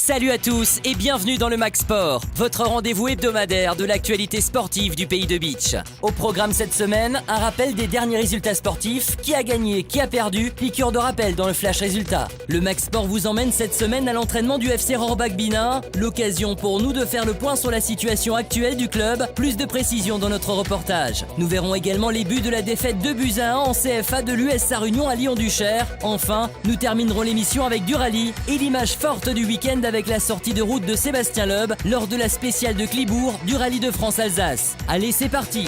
Salut à tous et bienvenue dans le Max Sport, votre rendez-vous hebdomadaire de l'actualité sportive du pays de Beach. Au programme cette semaine, un rappel des derniers résultats sportifs, qui a gagné, qui a perdu, piqûre de rappel dans le flash résultat. Le Max Sport vous emmène cette semaine à l'entraînement du FC Rohrbach Binnin, l'occasion pour nous de faire le point sur la situation actuelle du club, plus de précisions dans notre reportage. Nous verrons également les buts de la défaite 2-1 en CFA de l'US Sarre-Union à Lyon-Duchère. Enfin, nous terminerons l'émission avec du rallye et l'image forte du week-end avec la sortie de route de Sébastien Loeb lors de la spéciale de Clibourg du Rallye de France-Alsace. Allez, c'est parti!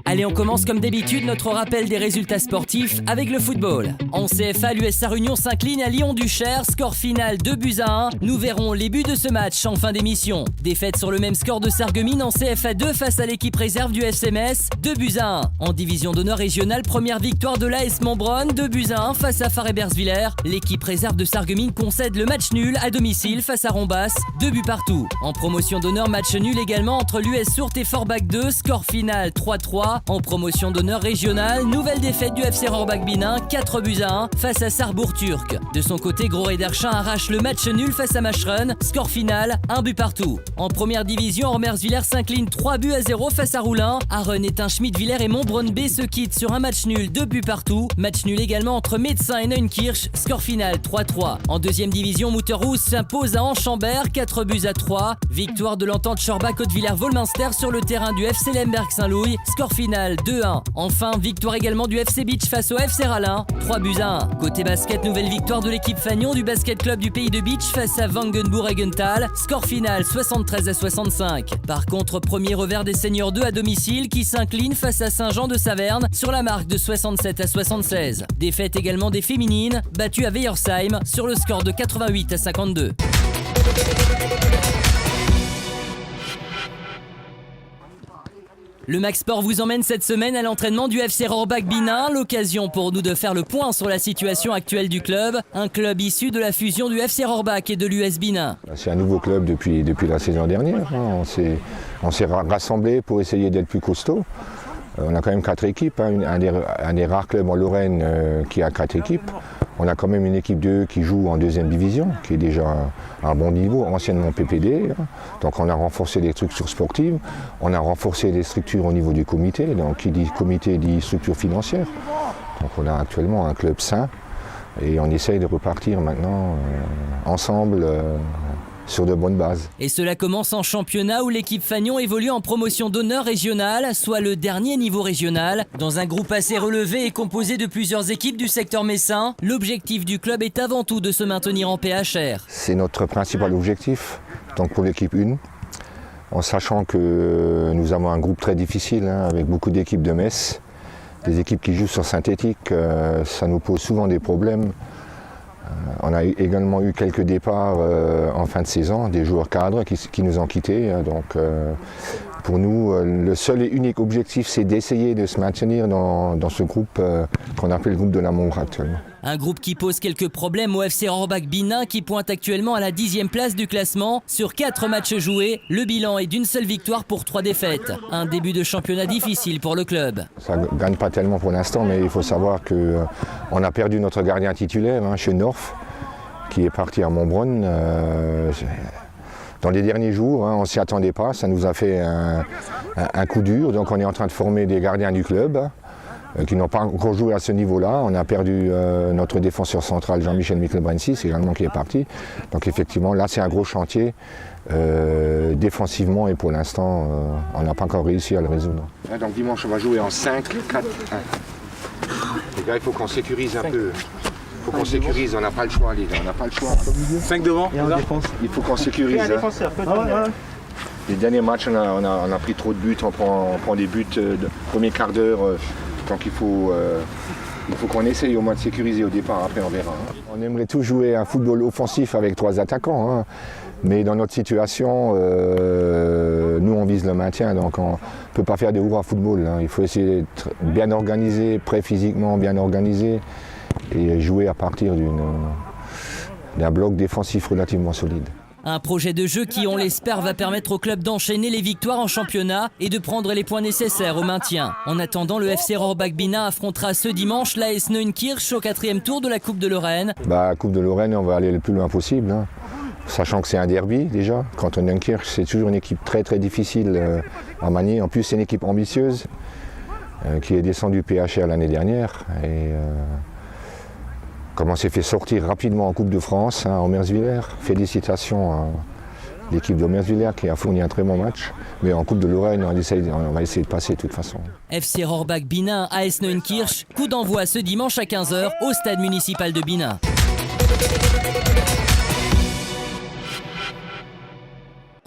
Allez, on commence comme d'habitude notre rappel des résultats sportifs avec le football. En CFA, l'US Sarre-Union s'incline à Lyon-Duchère, score final 2-1. Nous verrons les buts de ce match en fin d'émission. Défaite sur le même score de Sarreguemines en CFA 2 face à l'équipe réserve du FC Metz, 2-1. En division d'honneur régionale, première victoire de l'AS Montbronn, 2-1 face à Faré-Bersviller. L'équipe réserve de Sarreguemines concède le match nul à domicile face à Rombas, 2 buts partout. En promotion d'honneur, match nul également entre l'US Sourthe et Forbach 2, score final 3-3. En promotion d'honneur régionale, nouvelle défaite du FC Rohrbach Binnin, 4-1 face à Sarrebourg Turc. De son côté, Gros Raiderchin arrache le match nul face à Macherun, score final 1 but partout. En première division, Ormersviller s'incline 3-0 face à Roulin. Arren, Étain-Schmidtviller et Montbronn B se quittent sur un match nul, 2 buts partout. Match nul également entre Médecin et Neunkirch, score final 3-3. En deuxième division, Mouterhouse s'impose à Anchambert, 4-3. Victoire de l'entente Schorbach-Hautevillers-Volminster sur le terrain du FC Lemberg-Saint-Louis, score final 2-1. Enfin, victoire également du FC Beach face au FC Rallin, 3-1. Côté basket, nouvelle victoire de l'équipe Fagnon du basket club du pays de Beach face à Wangenbourg-Eggenthal, score final 73-65. Par contre, premier revers des Seniors 2 à domicile qui s'incline face à Saint-Jean de Saverne sur la marque de 67-76. Défaite également des féminines, battues à Weyersheim sur le score de 88-52. Le Max Sport vous emmène cette semaine à l'entraînement du FC Rohrbach Binnin, l'occasion pour nous de faire le point sur la situation actuelle du club, un club issu de la fusion du FC Rohrbach et de l'US Binnin. C'est un nouveau club depuis la saison dernière. On s'est rassemblés pour essayer d'être plus costaud. On a quand même 4 équipes, un des rares clubs en Lorraine qui a 4 équipes. On a quand même une équipe 2 qui joue en deuxième division, qui est déjà à un bon niveau, anciennement PPD. Donc on a renforcé les structures sportives, on a renforcé les structures au niveau du comité. Donc qui dit comité dit structure financière. Donc on a actuellement un club sain et on essaye de repartir maintenant ensemble sur de bonnes bases. Et cela commence en championnat où l'équipe Fagnon évolue en promotion d'honneur régionale, soit le dernier niveau régional. Dans un groupe assez relevé et composé de plusieurs équipes du secteur messin, l'objectif du club est avant tout de se maintenir en PHR. C'est notre principal objectif, donc pour l'équipe 1, en sachant que nous avons un groupe très difficile avec beaucoup d'équipes de Metz, des équipes qui jouent sur synthétique, ça nous pose souvent des problèmes. On a également eu quelques départs en fin de saison, des joueurs cadres qui nous ont quittés. Donc pour nous, le seul et unique objectif, c'est d'essayer de se maintenir dans ce groupe qu'on appelle le groupe de l'amour actuellement. Un groupe qui pose quelques problèmes au FC Rohrbach Binnin qui pointe actuellement à la 10e place du classement. Sur 4 matchs joués, le bilan est d'une seule victoire pour 3 défaites. Un début de championnat difficile pour le club. Ça ne gagne pas tellement pour l'instant, mais il faut savoir qu'on a perdu notre gardien titulaire chez North, qui est parti à Montbronn. Dans les derniers jours, on ne s'y attendait pas, ça nous a fait un coup dur. Donc on est en train de former des gardiens du club qui n'ont pas encore joué à ce niveau-là. On a perdu notre défenseur central Jean-Michel Michelbrensis également qui est parti. Donc effectivement là c'est un gros chantier défensivement et pour l'instant on n'a pas encore réussi à le résoudre. Donc dimanche on va jouer en 5-4-1. Les gars, il faut qu'on sécurise un peu. Il faut qu'on sécurise, on n'a pas le choix les gars, on n'a pas le choix. 5 devant et en défense. Il faut qu'on sécurise. Les derniers matchs on a pris trop de buts, on prend des buts de premier quart d'heure. Donc il faut qu'on essaye au moins de sécuriser au départ, après on verra. On aimerait tous jouer un football offensif avec 3 attaquants, mais dans notre situation, nous on vise le maintien, donc on ne peut pas faire des hurrahs football. Il faut essayer d'être bien organisé, prêt physiquement, bien organisé, et jouer à partir d'un bloc défensif relativement solide. Un projet de jeu qui, on l'espère, va permettre au club d'enchaîner les victoires en championnat et de prendre les points nécessaires au maintien. En attendant, le FC Rohrbach-Bina affrontera ce dimanche l'AS Neunkirch au 4e tour de la Coupe de Lorraine. Coupe de Lorraine, on va aller le plus loin possible, hein. Sachant que c'est un derby déjà. Quand on est Neunkirch, c'est toujours une équipe très très difficile à manier. En plus, c'est une équipe ambitieuse qui est descendue PHR l'année dernière. Et comme on s'est fait sortir rapidement en Coupe de France, hein, en Merswiller. Félicitations à l'équipe de Merswiller qui a fourni un très bon match. Mais en Coupe de Lorraine, on va essayer de passer de toute façon. FC Rohrbach-Bina, AS Neunkirch, coup d'envoi ce dimanche à 15h au stade municipal de Bina.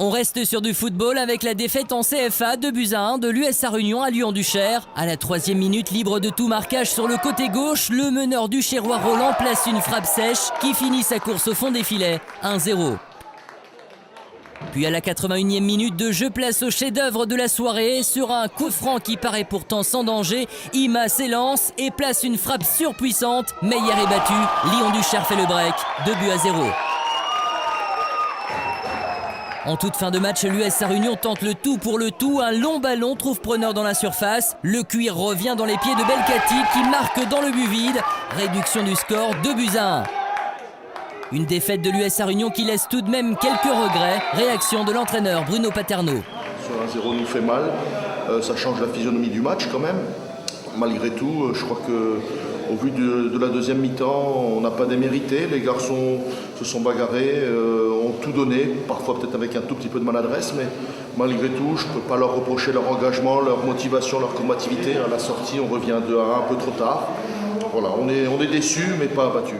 On reste sur du football avec la défaite en CFA 2-1 de l'USA Réunion à Lyon-Duchère. À la 3e minute, libre de tout marquage sur le côté gauche, le meneur du Chérois Roland place une frappe sèche qui finit sa course au fond des filets, 1-0. Puis à la 81e minute de jeu, place au chef-d'œuvre de la soirée. Sur un coup franc qui paraît pourtant sans danger, Ima s'élance et place une frappe surpuissante. Meyer est battu, Lyon-Duchère fait le break, 2-0. En toute fin de match, l'USA Réunion tente le tout pour le tout. Un long ballon trouve preneur dans la surface. Le cuir revient dans les pieds de Belkati qui marque dans le but vide. Réduction du score, 2-1. Une défaite de l'USA Réunion qui laisse tout de même quelques regrets. Réaction de l'entraîneur Bruno Paterno. Ce 1-0 nous fait mal. Ça change la physionomie du match quand même. Malgré tout, je crois que au vu de la deuxième mi-temps, on n'a pas démérité. Les garçons se sont bagarrés, ont tout donné, parfois peut-être avec un tout petit peu de maladresse, mais malgré tout, je ne peux pas leur reprocher leur engagement, leur motivation, leur combativité. À la sortie, on revient 2-1 un peu trop tard. Voilà, on est déçus, mais pas abattus.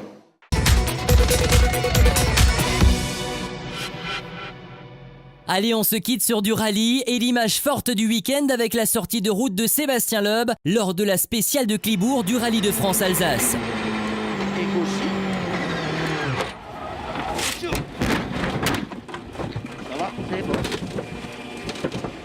Allez, on se quitte sur du rallye et l'image forte du week-end avec la sortie de route de Sébastien Loeb lors de la spéciale de Clibourg du rallye de France-Alsace.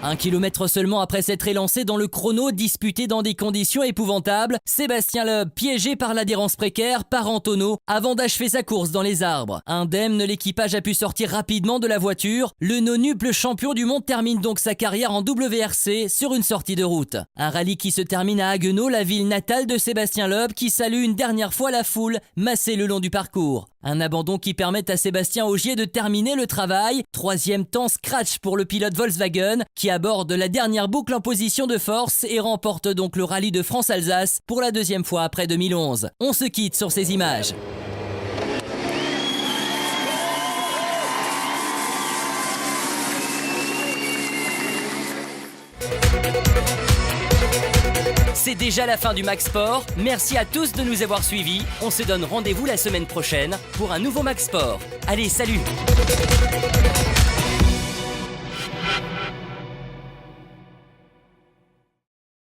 Un kilomètre seulement après s'être élancé dans le chrono disputé dans des conditions épouvantables, Sébastien Loeb, piégé par l'adhérence précaire, part en tonneau avant d'achever sa course dans les arbres. Indemne, l'équipage a pu sortir rapidement de la voiture. Le nonuple champion du monde termine donc sa carrière en WRC sur une sortie de route. Un rallye qui se termine à Haguenau, la ville natale de Sébastien Loeb, qui salue une dernière fois la foule massée le long du parcours. Un abandon qui permet à Sébastien Ogier de terminer le travail. 3e temps scratch pour le pilote Volkswagen qui aborde la dernière boucle en position de force et remporte donc le rallye de France-Alsace pour la 2e fois après 2011. On se quitte sur ces images. C'est déjà la fin du Max Sport. Merci à tous de nous avoir suivis. On se donne rendez-vous la semaine prochaine pour un nouveau Max Sport. Allez, salut!